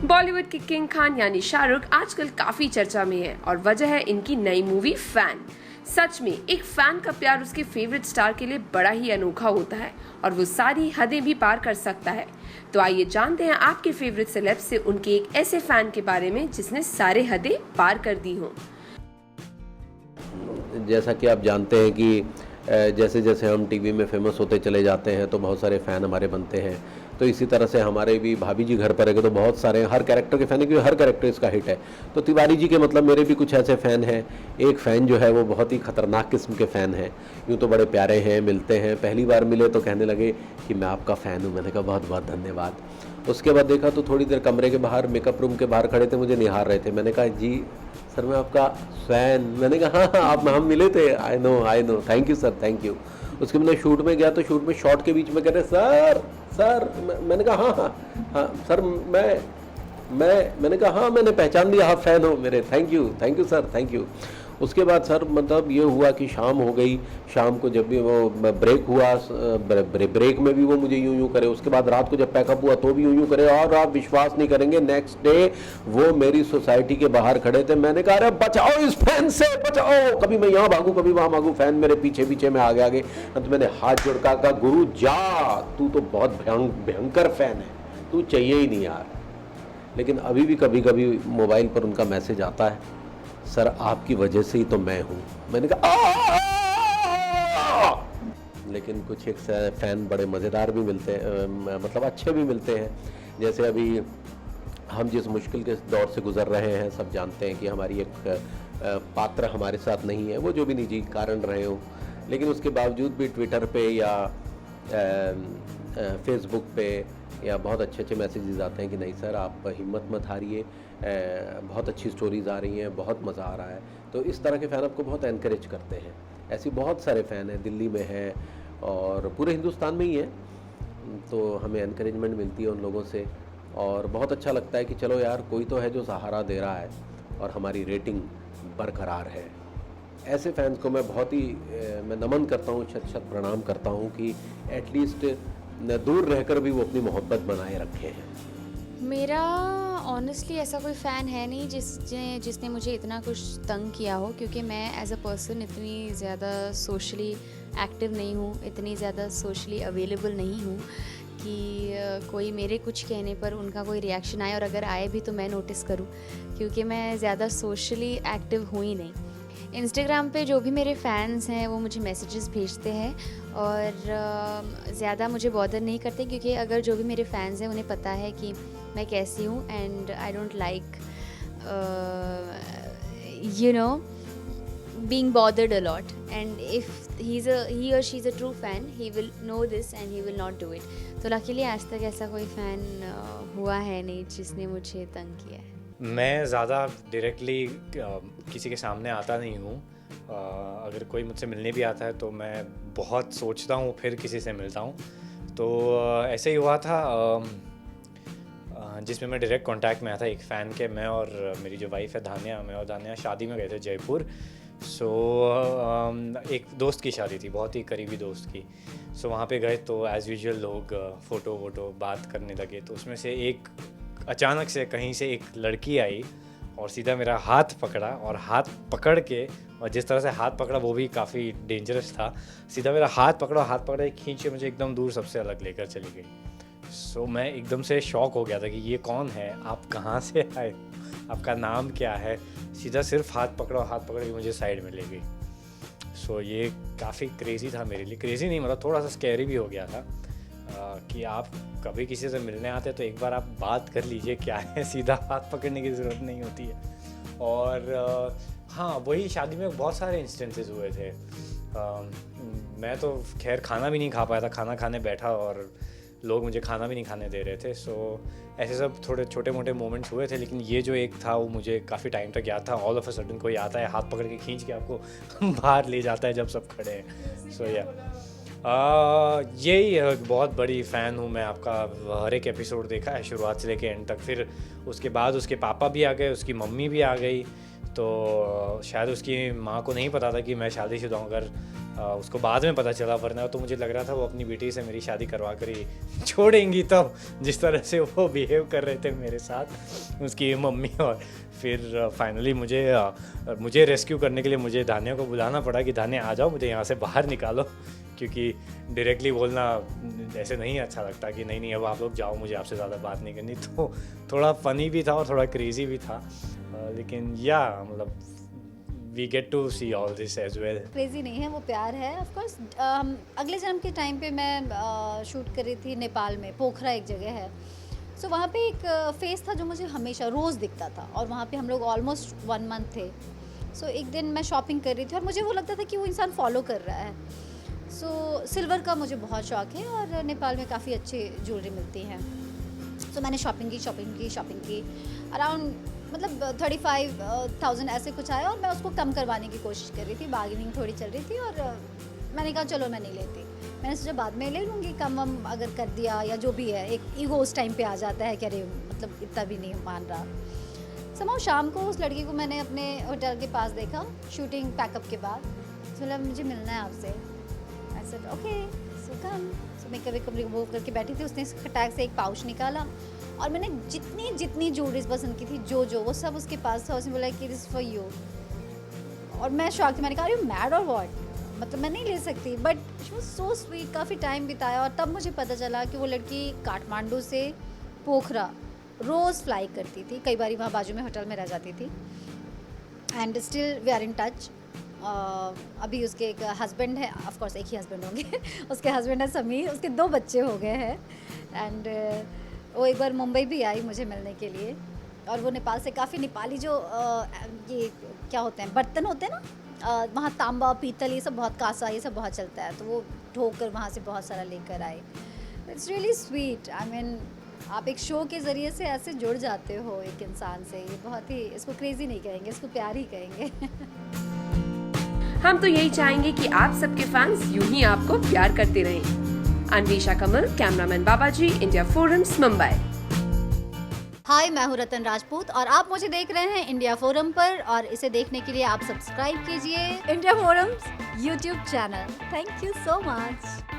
बॉलीवुड के किंग खान यानी शाहरुख आजकल काफी चर्चा में है और वजह है इनकी नई मूवी फैन। सच में एक फैन का प्यार उसके फेवरेट स्टार के लिए बड़ा ही अनोखा होता है और वो सारी हदें भी पार कर सकता है। तो आइए जानते हैं आपके फेवरेट सेलेब से उनके एक ऐसे फैन के बारे में जिसने सारे हदें पार कर दी हों। जैसा कि आप जानते हैं कि जैसे जैसे हम टीवी में फेमस होते चले जाते हैं तो बहुत सारे फ़ैन हमारे बनते हैं। तो इसी तरह से हमारे भी भाभी जी घर पर है तो बहुत सारे हर कैरेक्टर के फ़ैन है, क्योंकि हर कैरेक्टर इसका हिट है। तो तिवारी जी के मतलब मेरे भी कुछ ऐसे फ़ैन हैं। एक फ़ैन जो है वो बहुत ही ख़तरनाक किस्म के फ़ैन हैं। यूँ तो बड़े प्यारे हैं, मिलते हैं, पहली बार मिले तो कहने लगे कि मैं आपका फ़ैन हूँ। मैंने कहा बहुत बहुत धन्यवाद। उसके बाद देखा तो थोड़ी देर कमरे के बाहर, मेकअप रूम के बाहर खड़े थे, मुझे निहार रहे थे। मैंने कहा जी सर मैं आपका फ़ैन। मैंने कहा हाँ आप हम मिले थे। I know thank you sir, thank you. उसके मैंने शूट में गया तो शूट में शॉट के बीच में कह रहे सर मैंने कहा हाँ सर मैंने कहा हाँ मैंने पहचान लिया, आप फ़ैन हो मेरे, thank you sir, thank you. उसके बाद सर मतलब ये हुआ कि शाम हो गई। शाम को जब भी वो ब्रेक हुआ, ब्रेक में भी वो मुझे यूं करे। उसके बाद रात को जब पैकअप हुआ तो भी यूं करे। और आप विश्वास नहीं करेंगे, नेक्स्ट डे वो मेरी सोसाइटी के बाहर खड़े थे। मैंने कहा अरे बचाओ इस फैन से, बचाओ। कभी मैं यहाँ भागूँ कभी वहाँ भागूँ, फैन मेरे पीछे पीछे में आगे। तो मैंने हाथ जोड़ कर कहा गुरु जा, तू तो बहुत भयंकर फ़ैन है, तू चाहिए ही नहीं यार। लेकिन अभी भी कभी कभी मोबाइल पर उनका मैसेज आता है, सर आपकी वजह से ही तो मैं हूँ। मैंने कहा लेकिन कुछ एक फ़ैन बड़े मज़ेदार भी मिलते हैं, मतलब अच्छे भी मिलते हैं। जैसे अभी हम जिस मुश्किल के दौर से गुज़र रहे हैं, सब जानते हैं कि हमारी एक पात्र हमारे साथ नहीं है, वो जो भी निजी कारण रहे हो, लेकिन उसके बावजूद भी ट्विटर पे या फेसबुक पे या बहुत अच्छे मैसेजेस आते हैं कि नहीं सर आप हिम्मत मत हारिए, बहुत अच्छी स्टोरीज़ आ रही हैं, बहुत मज़ा आ रहा है। तो इस तरह के फ़ैन आपको बहुत एनकरेज करते हैं। ऐसी बहुत सारे फ़ैन हैं, दिल्ली में हैं और पूरे हिंदुस्तान में ही हैं। तो हमें एनकरेजमेंट मिलती है उन लोगों से और बहुत अच्छा लगता है कि चलो यार कोई तो है जो सहारा दे रहा है और हमारी रेटिंग बरकरार है। ऐसे फ़ैन्स को मैं बहुत ही मैं नमन करता हूँ, शत प्रणाम करता हूँ कि एटलीस्ट दूर रहकर भी वो अपनी मोहब्बत बनाए रखे हैं। मेरा ऑनेस्टली ऐसा कोई फ़ैन है नहीं जिसने मुझे इतना कुछ तंग किया हो, क्योंकि मैं एज अ पर्सन इतनी ज़्यादा सोशली एक्टिव नहीं हूँ, इतनी ज़्यादा सोशली अवेलेबल नहीं हूँ कि कोई मेरे कुछ कहने पर उनका कोई रिएक्शन आए, और अगर आए भी तो मैं नोटिस करूँ, क्योंकि मैं ज़्यादा सोशली एक्टिव हुई ही नहीं। इंस्टाग्राम पे जो भी मेरे फ़ैन्स हैं वो मुझे मैसेजेस भेजते हैं और ज़्यादा मुझे बॉदर नहीं करते, क्योंकि अगर जो भी मेरे फ़ैन्स हैं उन्हें पता है कि मैं कैसी हूँ and I don't like being bothered a lot, and if he or she is a true fan, he will know this and he will not do it. तो luckily आज तक ऐसा कोई फ़ैन हुआ है नहीं जिसने मुझे तंग किया है। मैं ज़्यादा डायरेक्टली किसी के सामने आता नहीं हूँ। अगर कोई मुझसे मिलने भी आता है तो मैं बहुत सोचता हूँ फिर किसी से मिलता हूँ। तो ऐसे ही हुआ था जिसमें मैं डायरेक्ट कांटेक्ट में आया था एक फ़ैन के। मैं और मेरी जो वाइफ़ है धान्या, मैं और धान्या शादी में गए थे जयपुर। एक दोस्त की शादी थी, बहुत ही करीबी दोस्त की। वहाँ पे गए तो एज़ यूजुअल लोग फ़ोटो वोटो बात करने लगे। तो उसमें से एक अचानक से कहीं से एक लड़की आई और सीधा मेरा हाथ पकड़ा, और हाथ पकड़ के, और जिस तरह से हाथ पकड़ा वो भी काफ़ी डेंजरस था। सीधा मेरा हाथ पकड़ा खींच के मुझे एकदम दूर सबसे अलग लेकर चली गई। मैं एकदम से शॉक हो गया था कि ये कौन है, आप कहाँ से आए, आपका नाम क्या है। सीधा सिर्फ हाथ पकड़ के मुझे साइड में ले गई। ये काफ़ी क्रेज़ी था मेरे लिए। क्रेज़ी नहीं, मतलब थोड़ा सा स्कैरी भी हो गया था कि आप कभी किसी से मिलने आते तो एक बार आप बात कर लीजिए क्या है, सीधा हाथ पकड़ने की ज़रूरत नहीं होती है। और हाँ, वही शादी में बहुत सारे इंस्टेंसेस हुए थे। मैं तो खैर खाना भी नहीं खा पाया था, खाना खाने बैठा और लोग मुझे खाना भी नहीं खाने दे रहे थे। ऐसे सब थोड़े छोटे मोटे मोमेंट्स हुए थे। लेकिन ये जो एक था वो मुझे काफ़ी टाइम तक याद था। ऑल ऑफ अ सडन कोई आता है, हाथ पकड़ के खींच के आपको बाहर ले जाता है जब सब खड़े हैं। यही बहुत बड़ी फ़ैन हूँ मैं आपका। हर एक एपिसोड देखा है शुरुआत से लेके एंड तक। फिर उसके बाद उसके पापा भी आ गए, उसकी मम्मी भी आ गई। तो शायद उसकी माँ को नहीं पता था कि मैं शादीशुदा हूँ। अगर उसको बाद में पता चला, वरना तो मुझे लग रहा था वो अपनी बेटी से मेरी शादी करवा कर ही छोड़ेंगी। तब जिस तरह से वो बिहेव कर रहे थे मेरे साथ उसकी मम्मी, और फिर फाइनली मुझे रेस्क्यू करने के लिए मुझे धान्या को बुलाना पड़ा कि धान्या आ जाओ, मुझे यहाँ से बाहर निकालो, क्योंकि डायरेक्टली बोलना ऐसे नहीं अच्छा लगता कि नहीं अब आप लोग जाओ, मुझे आपसे ज़्यादा बात नहीं करनी। तो थोड़ा फ़नी भी था और थोड़ा क्रेज़ी भी था, लेकिन या मतलब we get to see all this as well. Crazy नहीं है, वो प्यार है ऑफ कोर्स। अगले जन्म के टाइम पे मैं शूट कर रही थी नेपाल में, पोखरा एक जगह है। सो वहाँ पे एक फेस था जो मुझे हमेशा रोज़ दिखता था, और वहाँ पे हम लोग ऑलमोस्ट 1 मंथ थे। सो एक दिन मैं शॉपिंग कर रही थी और मुझे वो लगता था कि वो इंसान फॉलो कर रहा है। सो सिल्वर का मुझे बहुत शौक है और नेपाल में काफ़ी अच्छी ज्वेलरी मिलती हैं। सो मैंने शॉपिंग की अराउंड मतलब 35,000 ऐसे कुछ आया, और मैं उसको कम करवाने की कोशिश कर रही थी, बार्गेनिंग थोड़ी चल रही थी, और मैंने कहा चलो मैं नहीं लेती। मैंने सोचा बाद में ले लूँगी, कम अगर कर दिया या जो भी है, एक ईगो उस टाइम पे आ जाता है कि अरे मतलब इतना भी नहीं मान रहा। समाओ शाम को उस लड़की को मैंने अपने होटल के पास देखा शूटिंग पैकअप के बाद। बोला मुझे मिलना है आपसे। I said okay so come. So makeup remove करके बैठी थी, उसने टैग से एक पाउच निकाला, और मैंने जितनी ज्वेलरीज पसंद की थी जो वो सब उसके पास था। उसने बोला कि दिस फॉर यू, और मैं शॉक थी। मैंने कहा यू मैड और व्हाट, मतलब मैं नहीं ले सकती, but she was so sweet. काफ़ी टाइम बिताया, और तब मुझे पता चला कि वो लड़की काठमांडू से पोखरा रोज़ फ्लाई करती थी, कई बार वहाँ बाजू में होटल में रह जाती थी, and still we are in touch. अभी उसके एक हस्बैंड है, ऑफ कोर्स एक ही हस्बैंड होंगे उसके हस्बैंड है समीर, उसके 2 बच्चे हो गए हैं, एंड वो एक बार मुंबई भी आई मुझे मिलने के लिए। और वो नेपाल से काफ़ी नेपाली जो ये क्या होते हैं, बर्तन होते हैं ना, वहाँ तांबा पीतल ये सब बहुत, कांसा ये सब बहुत चलता है, तो वो ढोक कर वहाँ से बहुत सारा लेकर आए। It's really sweet. I mean आप एक शो के ज़रिए से ऐसे जुड़ जाते हो एक इंसान से, ये बहुत ही, इसको क्रेज़ी नहीं कहेंगे, इसको प्यार ही कहेंगे हम तो यही चाहेंगे कि आप सबके फैंस यूं ही आपको प्यार करते रहें। अन्वेषा कमल, कैमरामैन बाबाजी, इंडिया फोरम्स, मुंबई। हाय, मैं हूँ रतन राजपूत और आप मुझे देख रहे हैं इंडिया फोरम पर, और इसे देखने के लिए आप सब्सक्राइब कीजिए India forums YouTube channel. Thank you so much.